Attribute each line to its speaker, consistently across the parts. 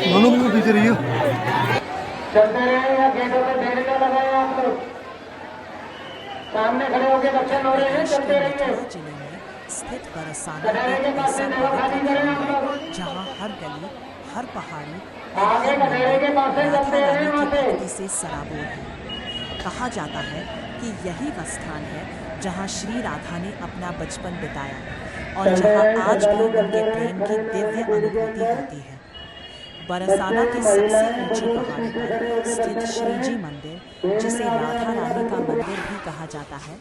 Speaker 1: दोनों को पीछे रहिए।
Speaker 2: चलते रहे या गेटों पे देर न लगाए आप लोग। सामने खड़े होकर दर्शन हो रहे हैं, चलते रहिए।
Speaker 3: जिले में स्थित बरसाना एक ऐसा पवित्र धाम है जहाँ हर गली, हर पहाड़ी और हर मंदिर राधा रानी की भक्ति से सराबोर है। कहा जाता है कि यही वह स्थान है जहाँ श्री राधा ने अपना बचपन बिताया और जहाँ आज भी उनके प्रेम की दिव्य अनुभूति होती है। बरसाना की सबसे ऊंची पहाड़ी पर स्थित श्रीजी मंदिर, जिसे राधा रानी का मंदिर भी कहा जाता है,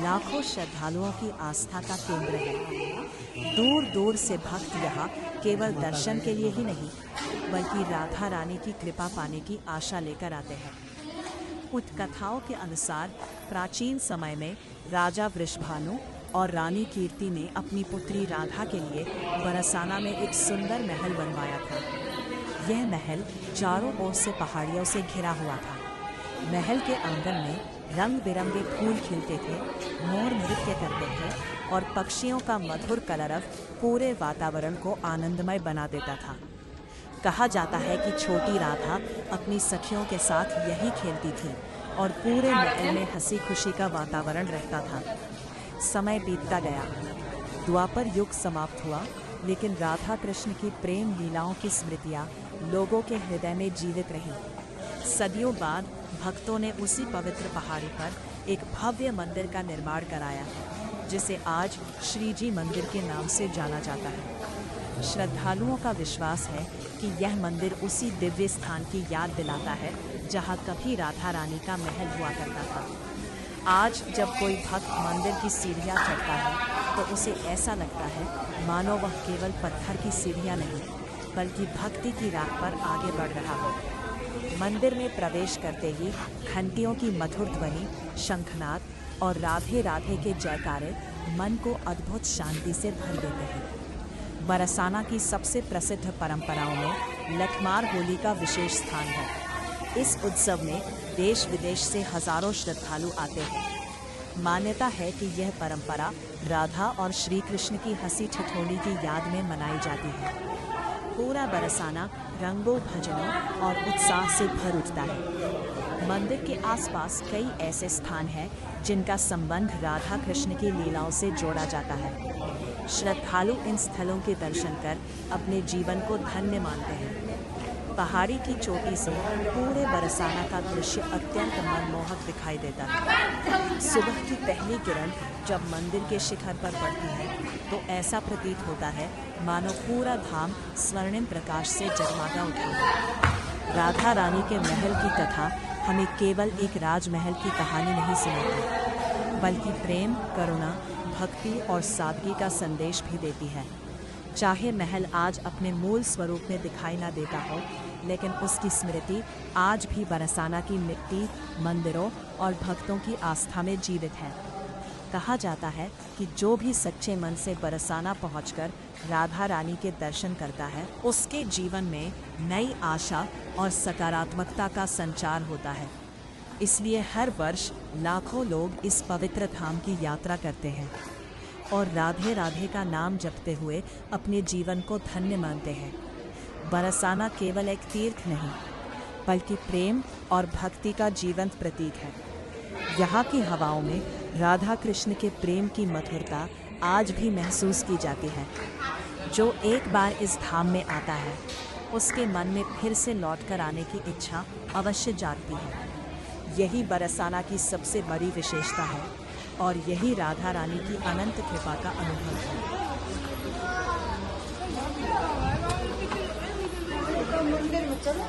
Speaker 3: लाखों श्रद्धालुओं की आस्था का केंद्र है। दूर दूर से भक्त यहाँ केवल दर्शन के लिए ही नहीं, बल्कि राधा रानी की कृपा पाने की आशा लेकर आते हैं। कुछ कथाओं के अनुसार प्राचीन समय में राजा वृषभानु और रानी कीर्ति ने अपनी पुत्री राधा के लिए बरसाना में एक सुंदर महल बनवाया था। यह महल चारों ओर से पहाड़ियों से घिरा हुआ था। महल के आंगन में रंग बिरंगे फूल खिलते थे, मोर नृत्य करते थे और पक्षियों का मधुर कलरव पूरे वातावरण को आनंदमय बना देता था। कहा जाता है कि छोटी राधा अपनी सखियों के साथ यही खेलती थी और पूरे महल में हंसी खुशी का वातावरण रहता था। समय बीतता गया, द्वापर युग समाप्त हुआ, लेकिन राधा कृष्ण की प्रेम लीलाओं की स्मृतियाँ लोगों के हृदय में जीवित रही। सदियों बाद भक्तों ने उसी पवित्र पहाड़ी पर एक भव्य मंदिर का निर्माण कराया, जिसे आज श्रीजी मंदिर के नाम से जाना जाता है। श्रद्धालुओं का विश्वास है कि यह मंदिर उसी दिव्य स्थान की याद दिलाता है जहाँ कभी राधा रानी का महल हुआ करता था। आज जब कोई भक्त मंदिर की सीढ़ियाँ चढ़ता है तो उसे ऐसा लगता है मानो वह केवल पत्थर की सीढ़ियाँ नहीं, बल्कि भक्ति की राह पर आगे बढ़ रहा हो। मंदिर में प्रवेश करते ही घंटियों की मधुर ध्वनि, शंखनाद और राधे राधे के जयकारे मन को अद्भुत शांति से भर देते हैं। बरसाना की सबसे प्रसिद्ध परंपराओं में लठमार होली का विशेष स्थान है। इस उत्सव में देश विदेश से हजारों श्रद्धालु आते हैं। मान्यता है कि यह परंपरा राधा और श्री कृष्ण की हंसी ठिठोली की याद में मनाई जाती है। पूरा बरसाना रंगों, भजनों और उत्साह से भर उठता है। मंदिर के आसपास कई ऐसे स्थान हैं जिनका संबंध राधा कृष्ण की लीलाओं से जोड़ा जाता है। श्रद्धालु इन स्थलों के दर्शन कर अपने जीवन को धन्य मानते हैं। पहाड़ी की चोटी से पूरे बरसाना का दृश्य अत्यंत मनमोहक दिखाई देता है। सुबह की पहली किरण जब मंदिर के शिखर पर पड़ती है तो ऐसा प्रतीत होता है मानो पूरा धाम स्वर्णिम प्रकाश से जगमगा उठा है। राधा रानी के महल की कथा हमें केवल एक राजमहल की कहानी नहीं सुनाती, बल्कि प्रेम, करुणा, भक्ति और सादगी का संदेश भी देती है। चाहे महल आज अपने मूल स्वरूप में दिखाई ना देता हो, लेकिन उसकी स्मृति आज भी बरसाना की मिट्टी, मंदिरों और भक्तों की आस्था में जीवित है। कहा जाता है कि जो भी सच्चे मन से बरसाना पहुंचकर राधा रानी के दर्शन करता है, उसके जीवन में नई आशा और सकारात्मकता का संचार होता है। इसलिए हर वर्ष लाखों लोग इस पवित्र धाम की यात्रा करते हैं और राधे राधे का नाम जपते हुए अपने जीवन को धन्य मानते हैं। बरसाना केवल एक तीर्थ नहीं, बल्कि प्रेम और भक्ति का जीवंत प्रतीक है। यहाँ की हवाओं में राधा कृष्ण के प्रेम की मधुरता आज भी महसूस की जाती है। जो एक बार इस धाम में आता है, उसके मन में फिर से लौटकर आने की इच्छा अवश्य जागती है। यही बरसाना की सबसे बड़ी विशेषता है और यही राधा रानी की अनंत कृपा का अनुभव है।
Speaker 4: मंदिर में चलो।